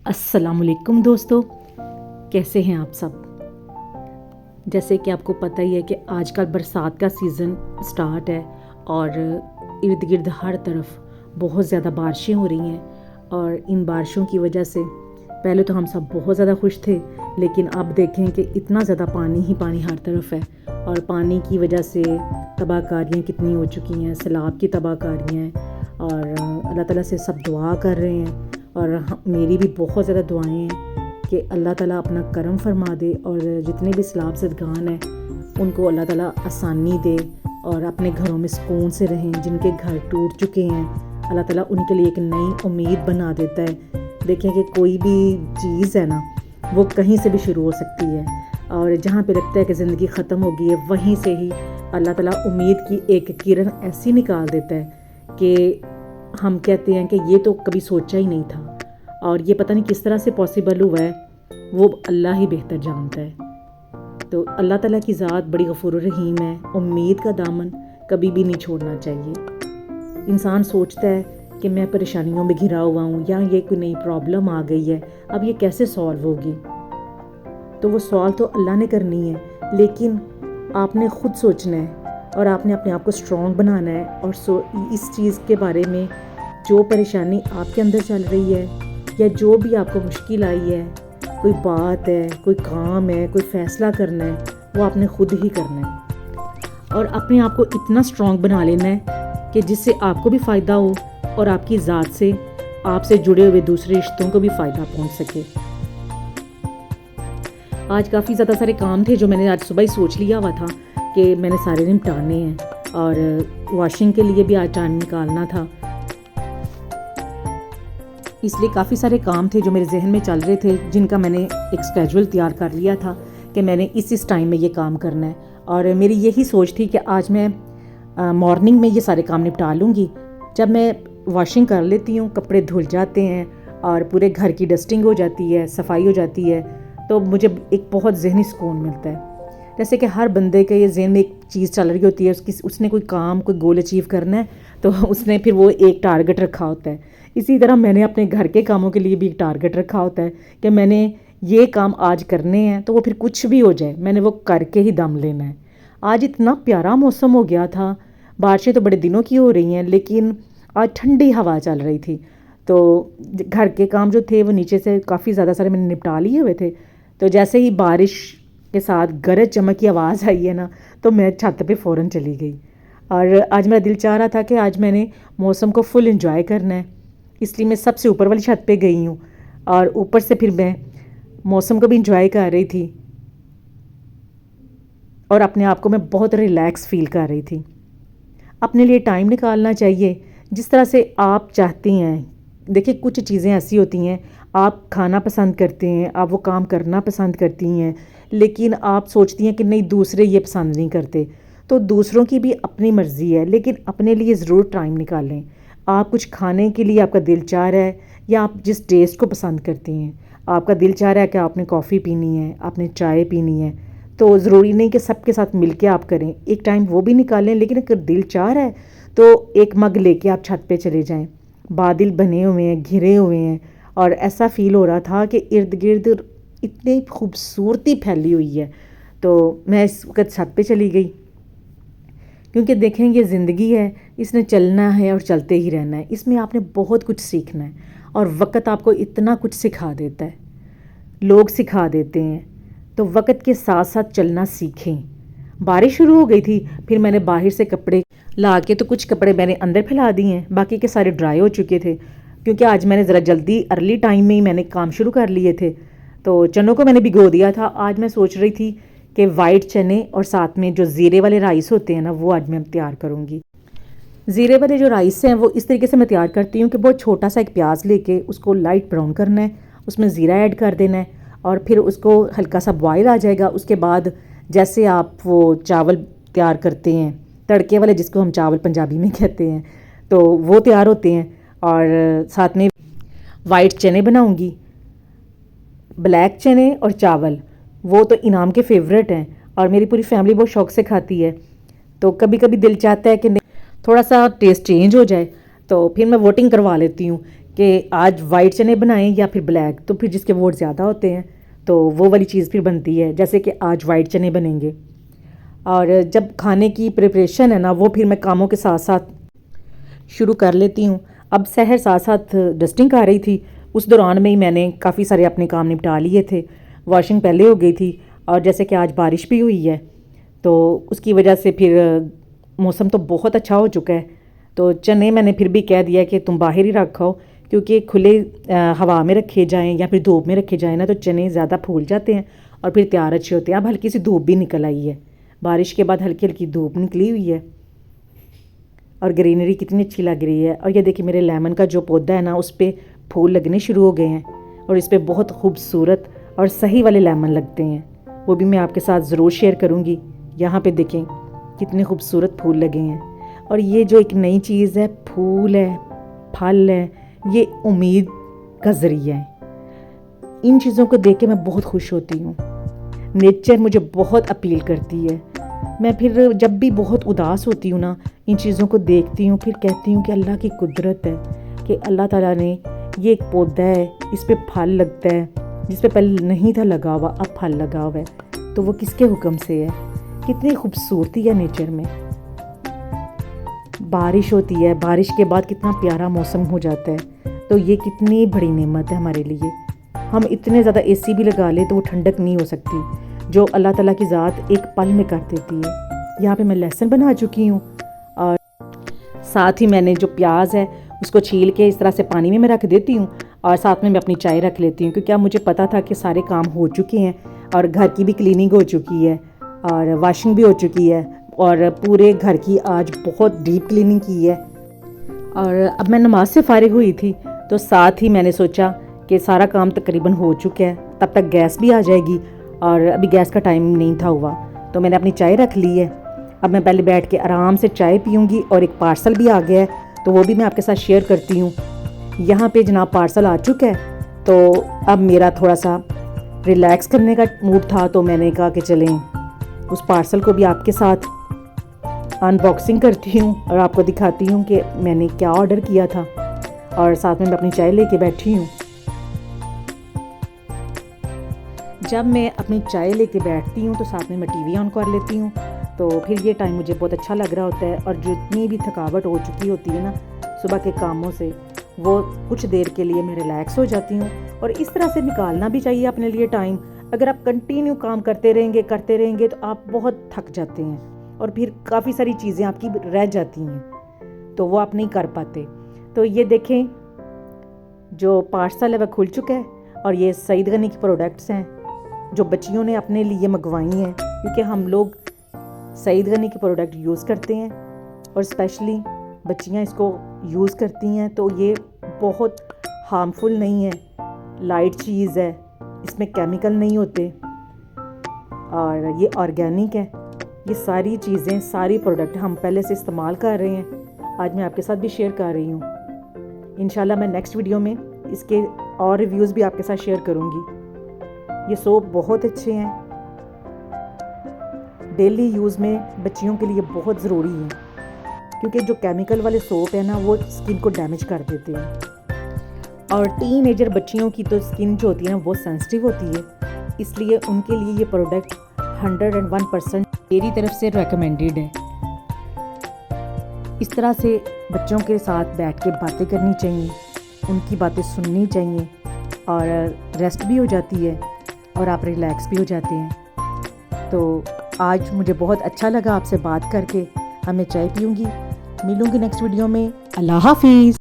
अस्सलामुअलैकुम दोस्तों, कैसे हैं आप सब। जैसे कि आपको पता ही है कि आजकल बरसात का सीज़न स्टार्ट है और इर्द गिर्द हर तरफ बहुत ज़्यादा बारिशें हो रही हैं। और इन बारिशों की वजह से पहले तो हम सब बहुत ज़्यादा खुश थे, लेकिन अब देखें कि इतना ज़्यादा पानी ही पानी हर तरफ है और पानी की वजह से तबाहकारियाँ कितनी हो चुकी हैं, सैलाब की तबाहकारियाँ हैं। और अल्लाह ताला से सब दुआ कर रहे हैं और मेरी भी बहुत ज़्यादा दुआएं हैं कि अल्लाह ताला अपना करम फरमा दे और जितने भी सैलाब ज़दगान हैं उनको अल्लाह ताला आसानी दे और अपने घरों में सुकून से रहें। जिनके घर टूट चुके हैं अल्लाह ताला उनके लिए एक नई उम्मीद बना देता है। देखें कि कोई भी चीज़ है ना, वो कहीं से भी शुरू हो सकती है और जहाँ पे लगता है कि ज़िंदगी ख़त्म हो गई है, वहीं से ही अल्लाह ताला उम्मीद की एक किरण ऐसी निकाल देता है कि हम कहते हैं कि ये तो कभी सोचा ही नहीं था और ये पता नहीं किस तरह से पॉसिबल हुआ है, वो अल्लाह ही बेहतर जानता है। तो अल्लाह ताला की ज़ात बड़ी गफूर रहीम है। उम्मीद का दामन कभी भी नहीं छोड़ना चाहिए। इंसान सोचता है कि मैं परेशानियों में घिरा हुआ हूँ या ये कोई नई प्रॉब्लम आ गई है, अब ये कैसे सॉल्व होगी। तो वो सॉल्व तो अल्लाह ने करनी है, लेकिन आपने ख़ुद सोचना है और आपने अपने आप को स्ट्रॉन्ग बनाना है। और इस चीज़ के बारे में जो परेशानी आपके अंदर चल रही है या जो भी आपको मुश्किल आई है, कोई बात है, कोई काम है, कोई फ़ैसला करना है, वो आपने ख़ुद ही करना है और अपने आप को इतना स्ट्रॉन्ग बना लेना है कि जिससे आपको भी फ़ायदा हो और आपकी ज़ात से, आपसे जुड़े हुए दूसरे रिश्तों को भी फ़ायदा पहुंच सके। आज काफ़ी ज़्यादा सारे काम थे जो मैंने आज सुबह ही सोच लिया हुआ था कि मैंने सारे निपटाने हैं और वॉशिंग के लिए भी आज टाइम निकालना था। इसलिए काफ़ी सारे काम थे जो मेरे जहन में चल रहे थे, जिनका मैंने एक स्केड्यूल तैयार कर लिया था कि मैंने इस टाइम में ये काम करना है। और मेरी यही सोच थी कि आज मैं मॉर्निंग में ये सारे काम निपटा लूँगी। जब मैं वॉशिंग कर लेती हूँ, कपड़े धुल जाते हैं और पूरे घर की डस्टिंग हो जाती है, सफाई हो जाती है, तो मुझे एक बहुत ज़हनी सुकून मिलता है। जैसे कि हर बंदे के ये ज़हन में एक चीज़ चल रही होती है, उसने कोई काम, कोई गोल अचीव करना है, तो उसने फिर वो एक टारगेट रखा होता है। इसी तरह मैंने अपने घर के कामों के लिए भी एक टारगेट रखा होता है कि मैंने ये काम आज करने हैं, तो वो फिर कुछ भी हो जाए मैंने वो करके ही दम लेना है। आज इतना प्यारा मौसम हो गया था, बारिशें तो बड़े दिनों की हो रही हैं, लेकिन आज ठंडी हवा चल रही थी। तो घर के काम जो थे वो नीचे से काफ़ी ज़्यादा सारे मैंने निपटा लिए हुए थे। तो जैसे ही बारिश के साथ गरज चमक की आवाज़ आई है ना, तो मैं छत पे फ़ौरन चली गई। और आज मेरा दिल चाह रहा था कि आज मैंने मौसम को फुल एंजॉय करना है, इसलिए मैं सबसे ऊपर वाली छत पे गई हूँ और ऊपर से फिर मैं मौसम को भी एंजॉय कर रही थी और अपने आप को मैं बहुत रिलैक्स फील कर रही थी। अपने लिए टाइम निकालना चाहिए जिस तरह से आप चाहती हैं। देखिए, कुछ चीज़ें ऐसी होती हैं, आप खाना पसंद करते हैं, आप वो काम करना पसंद करती हैं, लेकिन आप सोचती हैं कि नहीं, दूसरे ये पसंद नहीं करते। तो दूसरों की भी अपनी मर्ज़ी है, लेकिन अपने लिए ज़रूर टाइम निकालें। आप कुछ खाने के लिए आपका दिल चाह रहा है या आप जिस टेस्ट को पसंद करती हैं, आपका दिल चाह रहा है कि आपने कॉफ़ी पीनी है, आपने चाय पीनी है, तो ज़रूरी नहीं कि सबके साथ मिलके आप करें। एक टाइम वो भी निकालें, लेकिन अगर दिल चाह रहा है तो एक मग लेके आप छत पे चले जाएं। बादल बने हुए हैं, घिरे हुए हैं और ऐसा फ़ील हो रहा था कि इर्द गिर्द इतनी खूबसूरती फैली हुई है। तो मैं इस वक्त छत पे चली गई, क्योंकि देखें, ये ज़िंदगी है, इसने चलना है और चलते ही रहना है। इसमें आपने बहुत कुछ सीखना है और वक्त आपको इतना कुछ सिखा देता है, लोग सिखा देते हैं। तो वक्त के साथ साथ चलना सीखें। बारिश शुरू हो गई थी, फिर मैंने बाहर से कपड़े ला के, तो कुछ कपड़े मैंने अंदर फैला दिए हैं, बाकी के सारे ड्राई हो चुके थे, क्योंकि आज मैंने ज़रा जल्दी अर्ली टाइम में ही मैंने काम शुरू कर लिए थे। तो चनों को मैंने भिगो दिया था। आज मैं सोच रही थी कि वाइट चने और साथ में जो ज़ीरे वाले राइस होते हैं ना, वो आज मैं तैयार करूँगी। ज़ीरे वाले जो राइस हैं वो इस तरीके से मैं तैयार करती हूँ कि बहुत छोटा सा एक प्याज लेके उसको लाइट ब्राउन करना है, उसमें ज़ीरा ऐड कर देना है और फिर उसको हल्का सा बॉयल आ जाएगा। उसके बाद जैसे आप वो चावल तैयार करते हैं, तड़के वाले, जिसको हम चावल पंजाबी में कहते हैं, तो वो तैयार होते हैं। और साथ में वाइट चने बनाऊँगी, ब्लैक चने और चावल, वो तो इनाम के फेवरेट हैं और मेरी पूरी फैमिली बहुत शौक से खाती है। तो कभी कभी दिल चाहता है कि थोड़ा सा टेस्ट चेंज हो जाए, तो फिर मैं वोटिंग करवा लेती हूँ कि आज वाइट चने बनाएं या फिर ब्लैक, तो फिर जिसके वोट ज़्यादा होते हैं तो वो वाली चीज़ फिर बनती है, जैसे कि आज वाइट चने बनेंगे। और जब खाने की प्रिपरेशन है ना, वो फिर मैं कामों के साथ साथ शुरू कर लेती हूँ। अब सहर साथ साथ डस्टिंग कर रही थी, उस दौरान में ही मैंने काफ़ी सारे अपने काम निपटा लिए थे। वॉशिंग पहले हो गई थी, और जैसे कि आज बारिश भी हुई है तो उसकी वजह से फिर मौसम तो बहुत अच्छा हो चुका है। तो चने मैंने फिर भी कह दिया कि तुम बाहर ही रखो, क्योंकि खुले हवा में रखे जाएं या फिर धूप में रखे जाएं ना, तो चने ज़्यादा फूल जाते हैं और फिर तैयार अच्छे होते हैं। अब हल्की सी धूप भी निकल आई है, बारिश के बाद हल्की हल्की धूप निकली हुई है और ग्रीनरी कितनी अच्छी लग रही है। और ये देखिए मेरे लेमन का जो पौधा है ना, उस पर फूल लगने शुरू हो गए हैं और इस पर बहुत खूबसूरत और सही वाले लेमन लगते हैं, वो भी मैं आपके साथ ज़रूर शेयर करूँगी। यहाँ पे देखें कितने खूबसूरत फूल लगे हैं। और ये जो एक नई चीज़ है, फूल है, फल है, ये उम्मीद का ज़रिया है। इन चीज़ों को देख के मैं बहुत खुश होती हूँ। नेचर मुझे बहुत अपील करती है। मैं फिर जब भी बहुत उदास होती हूँ ना, इन चीज़ों को देखती हूँ, फिर कहती हूँ कि अल्लाह की कुदरत है कि अल्लाह ताला ने ये एक पौधा है, इस पर फल लगता है, जिस पे पहले नहीं था लगा हुआ अब फल लगा हुआ है, तो वो किसके हुक्म से है। कितनी खूबसूरती है नेचर में। बारिश होती है, बारिश के बाद कितना प्यारा मौसम हो जाता है, तो ये कितनी बड़ी नेमत है हमारे लिए। हम इतने ज़्यादा एसी भी लगा ले तो वो ठंडक नहीं हो सकती जो अल्लाह ताला की ज़ात एक पल में कर देती है। यहाँ पे मैं लहसुन बना चुकी हूँ और साथ ही मैंने जो प्याज है उसको छील के इस तरह से पानी में मैं रख देती हूँ और साथ में मैं अपनी चाय रख लेती हूँ, क्योंकि अब मुझे पता था कि सारे काम हो चुके हैं और घर की भी क्लीनिंग हो चुकी है और वॉशिंग भी हो चुकी है और पूरे घर की आज बहुत डीप क्लीनिंग की है। और अब मैं नमाज से फारिग हुई थी तो साथ ही मैंने सोचा कि सारा काम तकरीबन हो चुका है, तब तक गैस भी आ जाएगी और अभी गैस का टाइम नहीं था हुआ, तो मैंने अपनी चाय रख ली है। अब मैं पहले बैठ के आराम से चाय पीऊँगी और एक पार्सल भी आ गया है तो वो भी मैं आपके साथ शेयर करती हूँ। यहाँ पे जनाब पार्सल आ चुका है, तो अब मेरा थोड़ा सा रिलैक्स करने का मूड था, तो मैंने कहा कि चलें उस पार्सल को भी आपके साथ अनबॉक्सिंग करती हूँ और आपको दिखाती हूँ कि मैंने क्या ऑर्डर किया था, और साथ में मैं अपनी चाय लेके बैठी हूँ। जब मैं अपनी चाय लेके बैठती हूँ तो साथ में मैं टीवी ऑन कर लेती हूँ, तो फिर ये टाइम मुझे बहुत अच्छा लग रहा होता है। और जितनी भी थकावट हो चुकी होती है ना सुबह के कामों से, वो कुछ देर के लिए मैं रिलैक्स हो जाती हूँ। और इस तरह से निकालना भी चाहिए अपने लिए टाइम। अगर आप कंटिन्यू काम करते रहेंगे तो आप बहुत थक जाते हैं और फिर काफ़ी सारी चीज़ें आपकी रह जाती हैं, तो वो आप नहीं कर पाते। तो ये देखें जो पार्सल है वह खुल चुका है और ये सईद गनी की प्रोडक्ट्स हैं जो बच्चियों ने अपने लिए मंगवाई हैं, क्योंकि हम लोग सईद गनी के प्रोडक्ट यूज़ करते हैं और स्पेशली बच्चियां इसको यूज़ करती हैं, तो ये बहुत हार्मफुल नहीं है, लाइट चीज़ है, इसमें केमिकल नहीं होते और ये ऑर्गेनिक है। ये सारी चीज़ें, सारी प्रोडक्ट हम पहले से इस्तेमाल कर रहे हैं, आज मैं आपके साथ भी शेयर कर रही हूँ। इंशाल्लाह मैं नेक्स्ट वीडियो में इसके और रिव्यूज़ भी आपके साथ शेयर करूँगी। ये सोप बहुत अच्छे हैं, डेली यूज़ में बच्चियों के लिए बहुत ज़रूरी है, क्योंकि जो केमिकल वाले सोप है ना वो स्किन को डैमेज कर देते हैं। और टीनेजर बच्चियों की तो स्किन जो होती है ना वो सेंसिटिव होती है, इसलिए उनके लिए ये प्रोडक्ट 101% मेरी तरफ से रेकमेंडेड है। इस तरह से बच्चों के साथ बैठ के बातें करनी चाहिए, उनकी बातें सुननी चाहिए और रेस्ट भी हो जाती है और आप रिलैक्स भी हो जाते हैं। तो आज मुझे बहुत अच्छा लगा आपसे बात करके। अब मैं चाय पीऊँगी, मिलूँगी नेक्स्ट वीडियो में। अल्लाह हाफिज़।